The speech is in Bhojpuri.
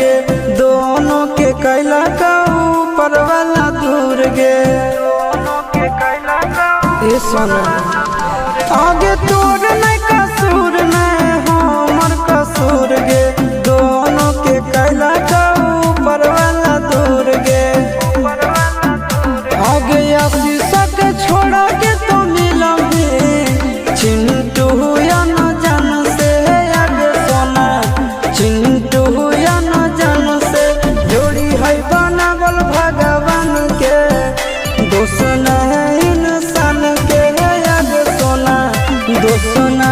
गे दोनों के कैला का ऊपर वाला दूर गे ए सोना आगे तोर नहीं कसूर नहीं हमर कसूर गे दोनों के कैला का ऊपर वाला दूर गे आगे शीशा के छोड़ा के तो मिलोगे चिंटू या न जान से आगे सोना चिंटू या न जान से जोड़ी है बनावल भगवान के दोस्त न है इंसान के आगे सोना दोस्त न